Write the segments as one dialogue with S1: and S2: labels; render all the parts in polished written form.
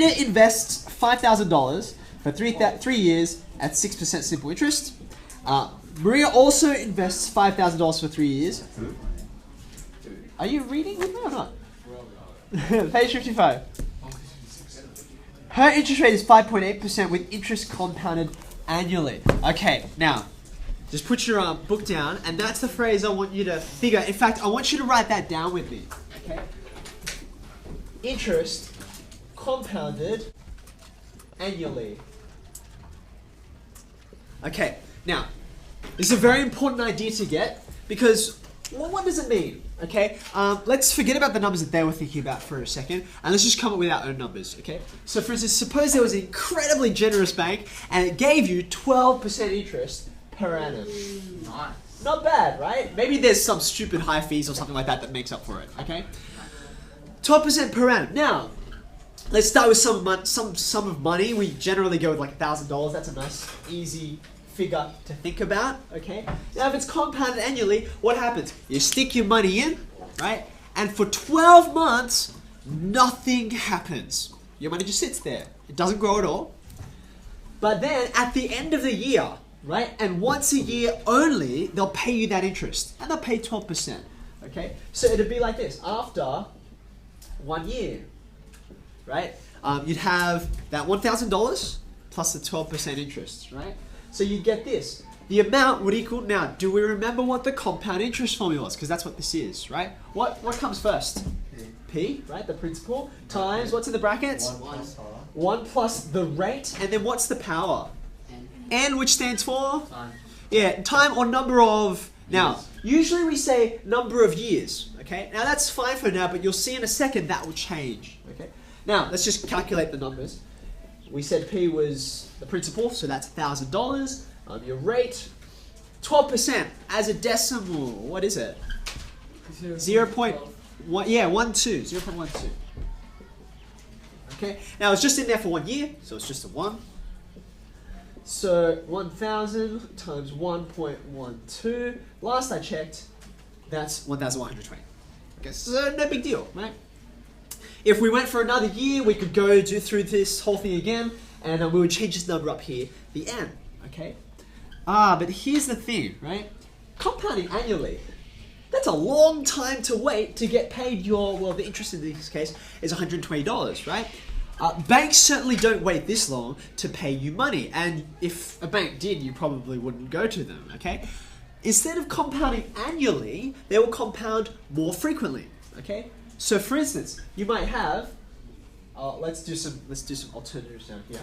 S1: Maria invests $5,000 for 3 years at 6% simple interest. Maria also invests $5,000 for 3 years. Are you reading with me or not? Page 55. Her interest rate is 5.8% with interest compounded annually. Okay, now, just put your book down, and that's the phrase I want you to figure. In fact, I want you to write that down with me. Okay? Interest compounded annually. Okay, now, this is a very important idea to get, because what does it mean? Okay, let's forget about the numbers that they were thinking about for a second, and let's just come up with our own numbers, okay? So for instance, suppose there was an incredibly generous bank, and it gave you 12% interest per annum.
S2: Nice.
S1: Not bad, right? Maybe there's some stupid high fees or something like that that makes up for it, okay? 12% per annum. Now, let's start with some sum of money. We generally go with like $1,000. That's a nice, easy figure to think about, okay? Now, if it's compounded annually, what happens? You stick your money in, right? And for 12 months, nothing happens. Your money just sits there. It doesn't grow at all. But then, at the end of the year, right? And once a year only, they'll pay you that interest. And they'll pay 12%, okay? So it'd be like this. After 1 year, right? You'd have that $1,000 plus the 12% interest, right? So you get this. The amount would equal, now, do we remember what the compound interest formula was? Because that's what this is, right? What comes first? P, right? The principal, times, what's in the brackets? 1 plus the rate, and then what's the power? N, which stands for?
S2: Time.
S1: Yeah, time or number of, now, usually we say number of years, okay? Now that's fine for now, but you'll see in a second that will change, okay? Now, let's just calculate the numbers. We said P was the principal, so that's $1,000. Your rate, 12% as a decimal. What is it? 0.1. Yeah, 0.12. Okay. Now it's just in there for 1 year, so it's just a 1. So 1,000 times 1.12. Last I checked, that's 1,120. Okay, so no big deal, right? If we went for another year, we could go through this whole thing again, and we would change this number up here, the n, okay? But here's the thing, right? Compounding annually, that's a long time to wait to get paid your, well, the interest in this case is $120, right? Banks certainly don't wait this long to pay you money, and if a bank did, you probably wouldn't go to them, okay? Instead of compounding annually, they will compound more frequently, okay? So for instance, you might have, let's do some alternatives down here.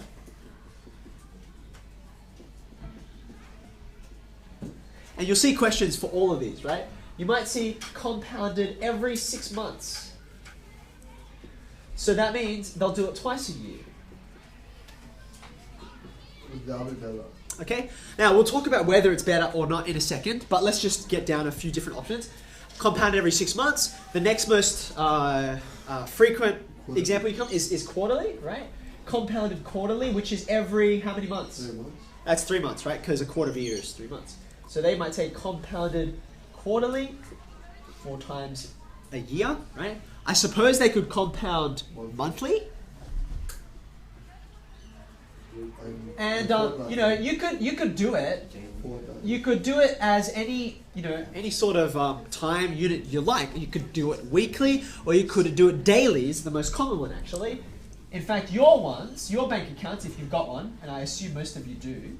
S1: And you'll see questions for all of these, right? You might see compounded every 6 months. So that means they'll do it twice a year. Okay, now we'll talk about whether it's better or not in a second, but let's just get down a few different options. Compounded every 6 months. The next most frequent example you come is quarterly, right? Compounded quarterly, which is every how many months?
S3: 3 months.
S1: That's 3 months, right? Because a quarter of a year is 3 months. So they might say compounded quarterly, 4 times a year, right? I suppose they could compound monthly. And you know, you could do it. You could do it as any sort of time unit you like. You could do it weekly, or you could do it daily. Is the most common one, actually. In fact, your bank accounts, if you've got one, and I assume most of you do,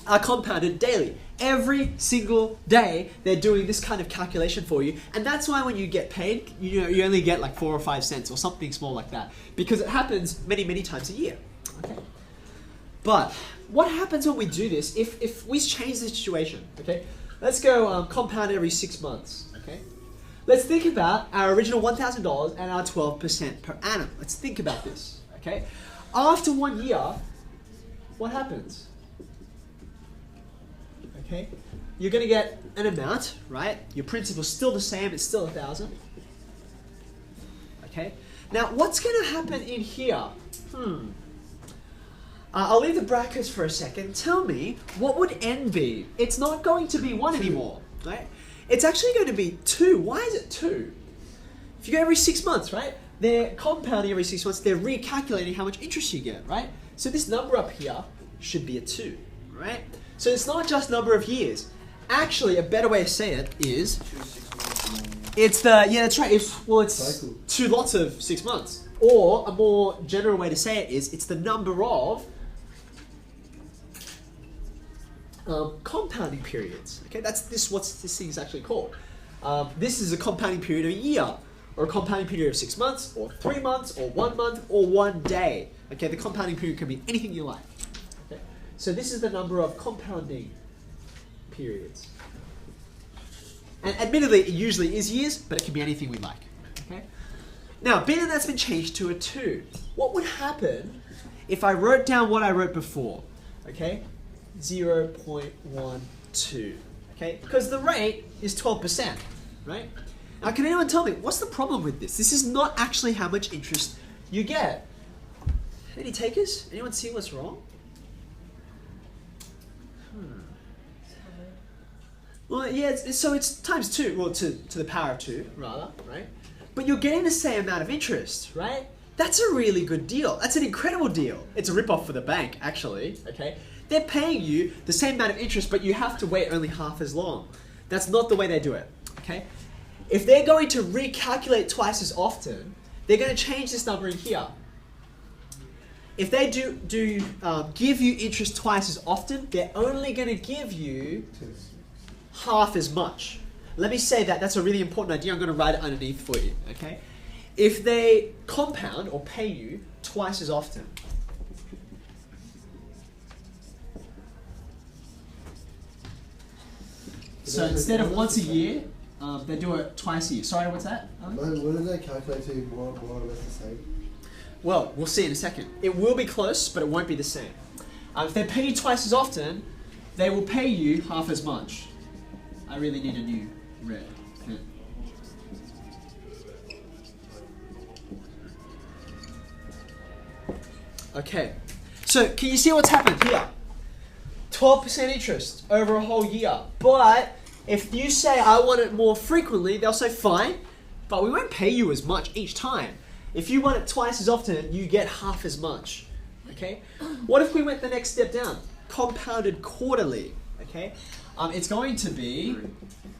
S1: are compounded daily. Every single day, they're doing this kind of calculation for you, and that's why when you get paid, you only get like 4 or 5 cents or something small like that, because it happens many, many times a year. Okay. But what happens when we do this? If we change the situation, okay? Let's go compound every 6 months. Okay. Let's think about our original $1,000 and our 12% per annum. Let's think about this. Okay. After 1 year, what happens? Okay, you're going to get an amount, right? Your principal's still the same, it's still 1,000. Okay, now what's going to happen in here? I'll leave the brackets for a second. Tell me, what would n be? It's not going to be 1 anymore, right? It's actually going to be 2. Why is it 2? If you go every 6 months, right? they're compounding every 6 months, they're recalculating how much interest you get, right? So this number up here should be a 2, right? So it's not just number of years. Actually, a better way to say it is, it's the, yeah, that's right, it's
S2: Cycle.
S1: 2 lots of 6 months. Or a more general way to say it is, it's the number of compounding periods. Okay, that's what this thing is actually called. This is a compounding period of a year, or a compounding period of 6 months, or 3 months, or 1 month, or 1 day. Okay, the compounding period can be anything you like. Okay, so this is the number of compounding periods. And admittedly, it usually is years, but it can be anything we like. Okay. Now, being that that's been changed to a 2, what would happen if I wrote down what I wrote before? Okay, 0.12. Okay, because the rate is 12%, right? Now, can anyone tell me what's the problem with this? This is not actually how much interest you get. Any takers? Anyone see what's wrong? Well, yeah, so it's times 2, well, to the power of 2, rather, right? But you're getting the same amount of interest, right? That's a really good deal. That's an incredible deal. It's a rip-off for the bank, actually, okay? They're paying you the same amount of interest, but you have to wait only half as long. That's not the way they do it, okay? If they're going to recalculate twice as often, they're going to change this number in here. If they do give you interest twice as often, they're only going to give you half as much. Let me say that. That's a really important idea. I'm going to write it underneath for you, okay? If they compound or pay you twice as often, so instead of once a year, they do it twice a year. Sorry, what's that?
S2: Wouldn't they calculate to more or less the same?
S1: Well, we'll see in a second. It will be close, but it won't be the same. If they pay you twice as often, they will pay you half as much. I really need a new red pen. Okay, so can you see what's happened here? 12% interest over a whole year. But if you say I want it more frequently, they'll say fine, but we won't pay you as much each time. If you want it twice as often, you get half as much. Okay? What if we went the next step down? Compounded quarterly. Okay? It's going to be,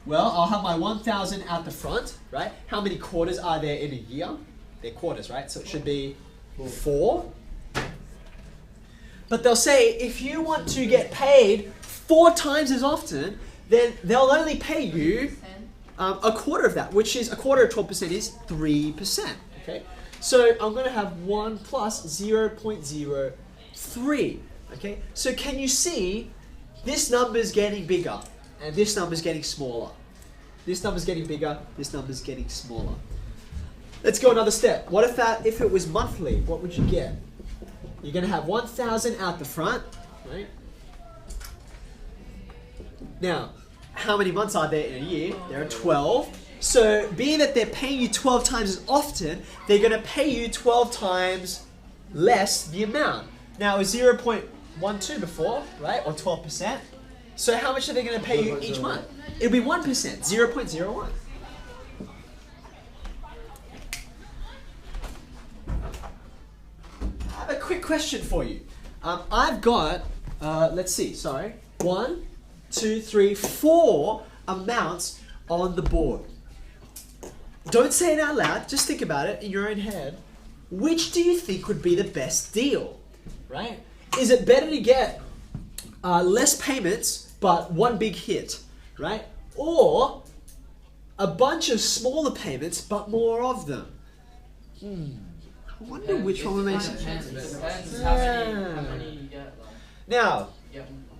S1: well, I'll have my 1,000 at the front, right? How many quarters are there in a year? They're quarters, right? So it should be 4. But they'll say if you want to get paid 4 times as often, then they'll only pay you a quarter of that, which is a quarter of 12% is 3%. Okay, so I'm going to have 1 plus 0.03. Okay, so can you see this number's getting bigger and this number's getting smaller? This number's getting bigger, this number's getting smaller. Let's go another step. What if it was monthly? What would you get? You're going to have 1,000 out the front, right? Now, how many months are there in a year? There are 12. So, being that they're paying you 12 times as often, they're going to pay you 12 times less the amount. Now, it was 0.12 before, right? Or 12%. So, how much are they going to pay you each month? It'll be 1%, 0.01. I have a quick question for you. I've got, let's see, sorry, 1, 2, 3, 4 amounts on the board. Don't say it out loud, just think about it in your own head. Which do you think would be the best deal, right? Is it better to get less payments, but one big hit, right? Or a bunch of smaller payments, but more of them? I wonder which one would make sense.
S3: Depends how many you get.
S1: Now,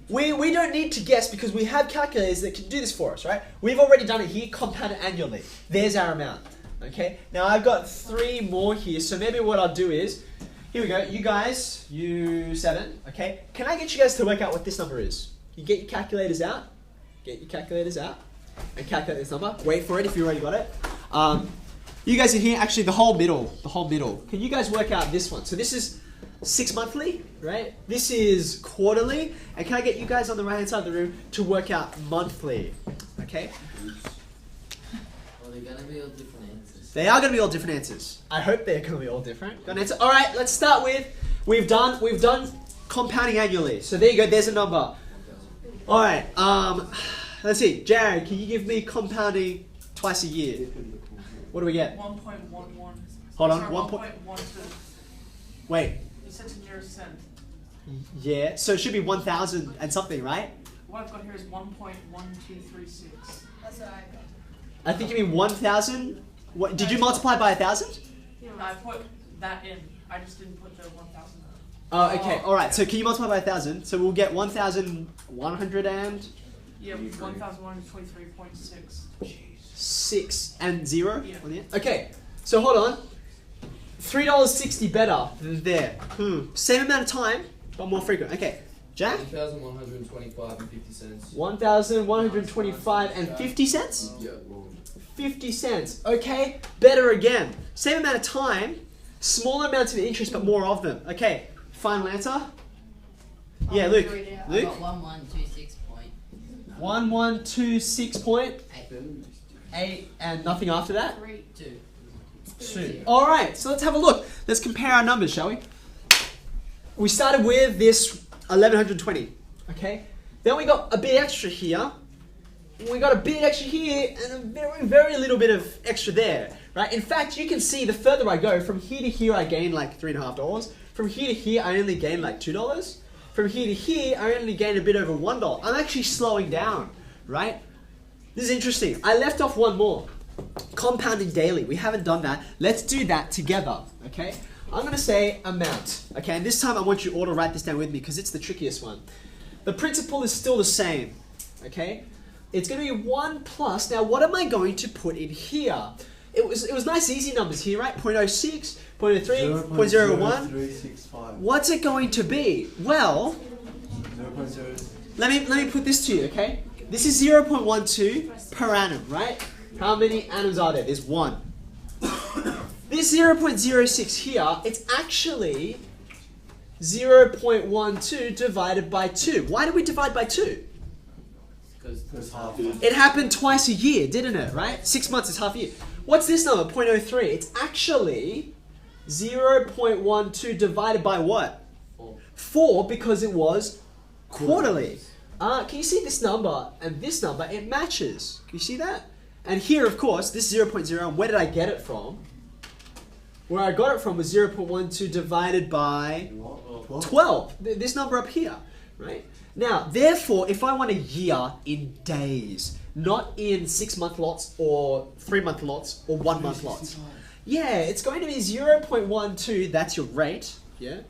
S1: we don't need to guess because we have calculators that can do this for us, right? We've already done it here, compounded annually. There's our amount, okay? Now, I've got 3 more here, so maybe what I'll do is, here we go, you guys, you 7, okay? Can I get you guys to work out what this number is? You get your calculators out, and calculate this number. Wait for it if you already got it. You guys in here, actually the whole middle. Can you guys work out this one? So this is 6 monthly, right? This is quarterly. And can I get you guys on the right hand side of the room to work out monthly? Okay?
S3: Well, they're gonna be all different answers.
S1: They are going to be all different answers. I hope they're going to be all different. Got an answer? All right, let's start with, we've done compounding annually. So there you go, there's a number. All right, let's see. Jared, can you give me compounding twice a year? What do we get?
S3: 1.11.
S1: Hold on,
S3: Sorry,
S1: 1.12.
S3: 1.12.
S1: Wait,
S3: You said to nearest cent.
S1: yeah, so it should be 1,000 and something, right?
S3: What I've got here is 1.1236.
S4: That's what I got.
S1: I think you mean 1,000. What did you multiply by 1,000?
S3: Yeah, I put that in. I just didn't put the 1,000.
S1: Oh, okay. All right. So can you multiply by 1,000? So we'll get 1,100 and
S3: Yeah, 1,123.6.
S1: 6 and 0
S3: Yeah.
S1: on the end. Okay. So hold on. $3.60 better than there. Same amount of time, but more frequent. Okay. Jack.
S5: 1,125 and 50 cents.
S1: 1,125 and 50 cents.
S5: Yeah.
S1: 50 cents. Okay. Better again. Same amount of time, smaller amounts of interest, but more of them. Okay. Final answer. Yeah, Luke.
S4: I
S1: Luke.
S4: got 1126 point.
S1: 1126.8 and nothing after that.
S4: 2.
S1: 2. All right, so let's have a look. Let's compare our numbers, shall we? We started with this 1120. Okay. Then we got a bit extra here. We got a bit extra here and a very, very little bit of extra there. Right? In fact, you can see the further I go, from here to here, I gain like $3.50. From here to here, I only gain like $2. From here to here, I only gain a bit over $1. I'm actually slowing down, right? This is interesting. I left off one more. Compounding daily. We haven't done that. Let's do that together, okay? I'm going to say amount, okay? And this time I want you all to write this down with me because it's the trickiest one. The principle is still the same, okay? It's going to be 1 plus. Now, what am I going to put in here? It was nice easy numbers here, right? 0.06, 0.03, 0.01.
S2: 0.0365.
S1: What's it going to be? Well,
S2: 0.0.
S1: let me put this to you, okay? This is 0.12 per annum, right? How many annums are there? There's 1. This 0.06 here, it's actually 0.12 divided by 2. Why did we divide by 2?
S2: Because half.
S1: It happened twice a year, didn't it, right? 6 months is half a year. What's this number, 0.03? It's actually 0.12 divided by what? 4, because it was quarterly. Can you see this number and this number? It matches. Can you see that? And here, of course, this 0.0, and where did I get it from? Where I got it from was 0.12 divided by 12. This number up here, right? Now, therefore, if I want a year in days, not in 6-month lots or 3-month lots or 1-month lots. Yeah, it's going to be 0.12, that's your rate, yeah?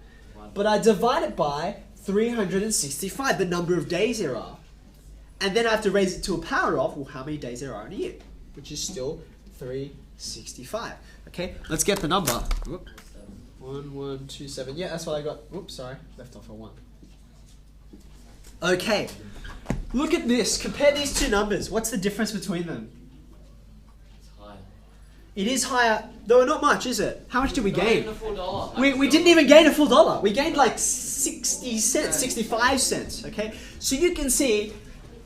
S1: But I divide it by 365, the number of days there are. And then I have to raise it to a power of, well, how many days there are in a year? Which is still 365. Okay, let's get the number. Whoop. 1127. Yeah, that's what I got. Oops, sorry. Left off a 1. Okay. Look at this. Compare these two numbers. What's the difference between them?
S5: It's higher.
S1: It is higher, though not much, is it? How much did we
S3: Not
S1: gain?
S3: even a full dollar.
S1: We didn't even gain a full dollar. We gained like 60 cents, 65 cents, okay? So you can see,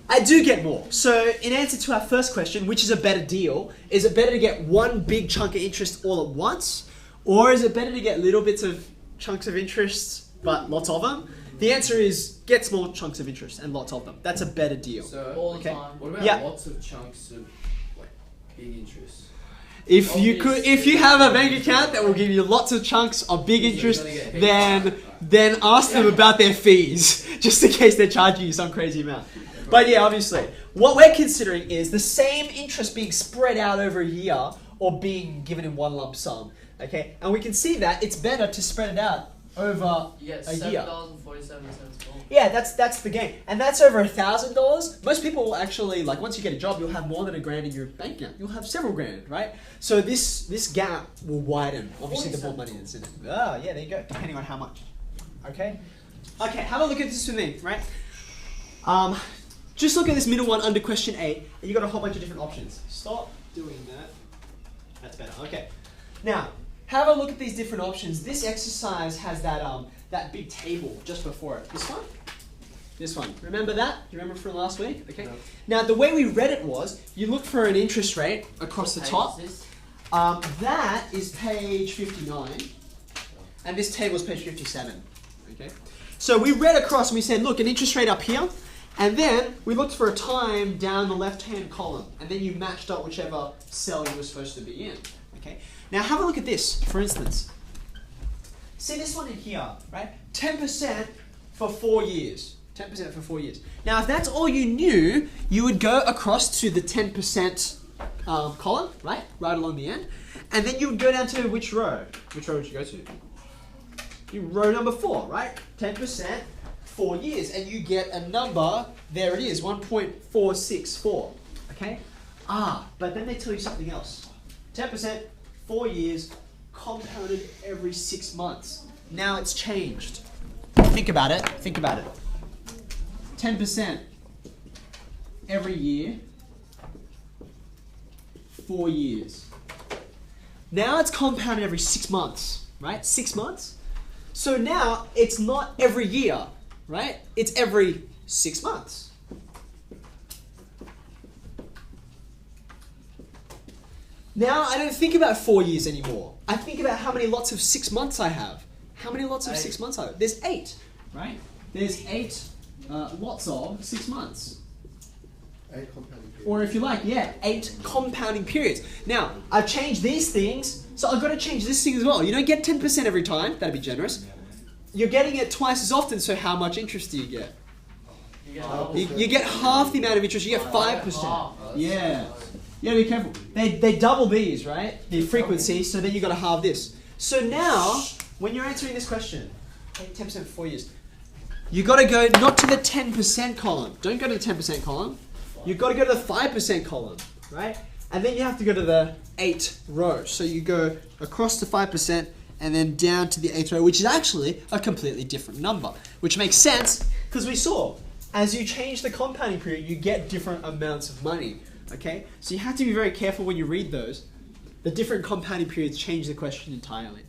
S1: I do get more. So in answer to our first question, which is a better deal, is it better to get one big chunk of interest all at once? Or is it better to get little bits of chunks of interest, but lots of them? The answer is get small chunks of interest and lots of them. That's a better deal.
S5: So,
S3: All the
S1: Okay.
S3: time.
S5: what about
S1: Yeah.
S5: lots of chunks of like big interest?
S1: If you have a bank account that will give you lots of chunks of big interest, then ask them about their fees, just in case they're charging you some crazy amount. But yeah, obviously, what we're considering is the same interest being spread out over a year or being given in one lump sum. Okay, and we can see that it's better to spread it out over
S3: You get
S1: a year.
S3: $7.47 more.
S1: Yeah, that's the game, and that's over $1,000. Most people will actually, like, once you get a job, you'll have more than $1,000 in your bank account. You'll have several grand, right? So this gap will widen. Obviously, the more money that's in it. Ah, yeah, there you go. Depending on how much. Okay. Okay, have a look at this with me, right? Just look at this middle one under question 8, and you got a whole bunch of different options. Stop doing that. That's better. Okay. Now, have a look at these different options. This exercise has that big table just before it. This one? This one. Remember that? Do you remember from last week? Okay.
S2: No.
S1: Now, the way we read it was, you look for an interest rate across the
S3: What page
S1: top.
S3: is this?
S1: That is page 59, and this table is page 57. Okay, so we read across and we said, look, an interest rate up here, and then we looked for a time down the left-hand column, and then you matched up whichever cell you were supposed to be in. Okay, now have a look at this, for instance. See this one in here, right? 10% for 4 years. 10% for 4 years. Now, if that's all you knew, you would go across to the 10% column, right? Right along the end. And then you would go down to which row? Which row would you go to? Row number 4, right? 10%, 4 years. And you get a number, there it is, 1.464. Okay? But then they tell you something else. 10%, 4 years, compounded every 6 months. Now it's changed. Think about it. Think about it. 10% every year, 4 years. Now it's compounded every 6 months, right? 6 months. So now it's not every year, right? It's every 6 months. Now I don't think about 4 years anymore. I think about how many lots of 6 months I have. How many lots of 6 months I have? There's 8, right? There's 8 lots of 6 months.
S2: 8 compounding periods.
S1: Or if you like, 8 compounding periods. Now, I've changed these things, so I've got to change this thing as well. You don't get 10% every time, that'd be generous. You're getting it twice as often, so how much interest do you get?
S3: You get double.
S1: You get half the amount of interest, you get 5%. Yeah. You gotta be careful. They double these, right? The frequency, so then you gotta halve this. So now, when you're answering this question, 10% for 4 years, you gotta go not to the 10% column. Don't go to the 10% column. You've got to go to the 5% column, right? And then you have to go to the 8 row. So you go across to 5% and then down to the 8th row, which is actually a completely different number, which makes sense because we saw as you change the compounding period, you get different amounts of money, okay? So you have to be very careful when you read those. The different compounding periods change the question entirely.